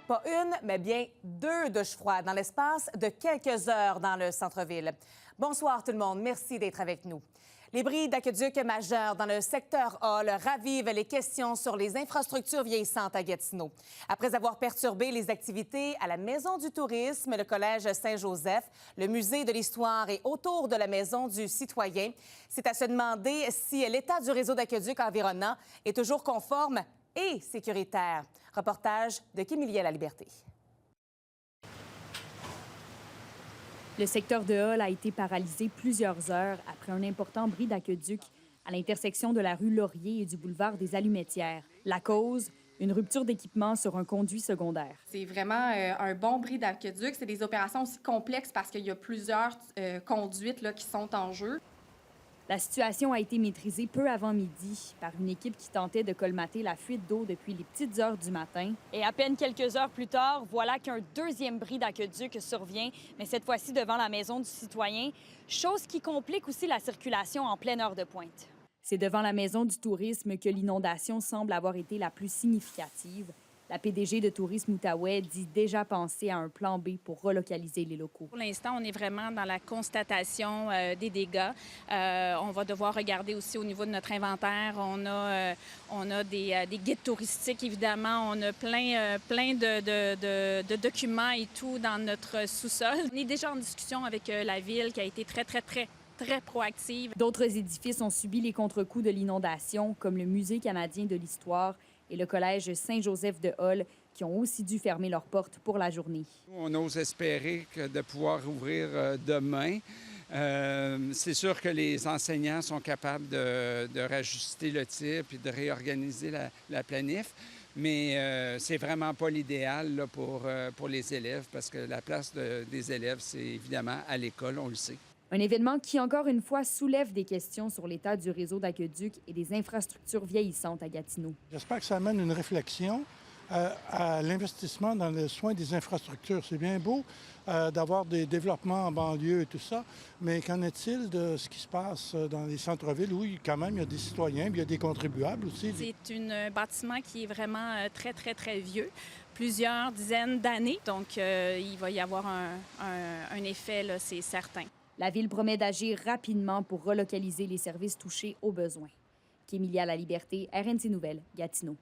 Pas une, mais bien 2 douches froides dans l'espace de quelques heures dans le centre-ville. Bonsoir tout le monde, merci d'être avec nous. Les bris d'aqueduc majeurs dans le secteur Hall ravivent les questions sur les infrastructures vieillissantes à Gatineau. Après avoir perturbé les activités à la Maison du tourisme, le Collège Saint-Joseph, le Musée de l'histoire et autour de la Maison du citoyen, c'est à se demander si l'état du réseau d'aqueduc environnant est toujours conforme et sécuritaire. Reportage de Kémilia La Liberté. Le secteur de Hall a été paralysé plusieurs heures après un important bris d'aqueduc à l'intersection de la rue Laurier et du boulevard des Allumettières. La cause, une rupture d'équipement sur un conduit secondaire. C'est vraiment un bon bris d'aqueduc. C'est des opérations aussi complexes parce qu'il y a plusieurs conduites là, qui sont en jeu. La situation a été maîtrisée peu avant midi par une équipe qui tentait de colmater la fuite d'eau depuis les petites heures du matin. Et à peine quelques heures plus tard, voilà qu'un deuxième bris d'aqueduc survient, mais cette fois-ci devant la Maison du citoyen, chose qui complique aussi la circulation en pleine heure de pointe. C'est devant la Maison du tourisme que l'inondation semble avoir été la plus significative. La PDG de Tourisme Outaouais dit déjà penser à un plan B pour relocaliser les locaux. Pour l'instant, on est vraiment dans la constatation des dégâts. On va devoir regarder aussi au niveau de notre inventaire. On a des guides touristiques, évidemment. On a plein de documents et tout dans notre sous-sol. On est déjà en discussion avec la Ville qui a été très proactive. D'autres édifices ont subi les contre-coups de l'inondation, comme le Musée canadien de l'histoire et le Collège Saint-Joseph de Hall, qui ont aussi dû fermer leurs portes pour la journée. On ose espérer de pouvoir ouvrir demain. C'est sûr que les enseignants sont capables de rajuster le tir puis de réorganiser la planif, mais c'est vraiment pas l'idéal là, pour les élèves, parce que la place des élèves, c'est évidemment à l'école, on le sait. Un événement qui, encore une fois, soulève des questions sur l'état du réseau d'aqueduc et des infrastructures vieillissantes à Gatineau. J'espère que ça amène une réflexion à l'investissement dans le soin des infrastructures. C'est bien beau d'avoir des développements en banlieue et tout ça, mais qu'en est-il de ce qui se passe dans les centres-villes? Oui, quand même, il y a des citoyens, mais il y a des contribuables aussi. C'est un bâtiment qui est vraiment très vieux, plusieurs dizaines d'années, donc il va y avoir un effet, là, c'est certain. La Ville promet d'agir rapidement pour relocaliser les services touchés aux besoins. Kémilia La Liberté, RNC Nouvelles, Gatineau.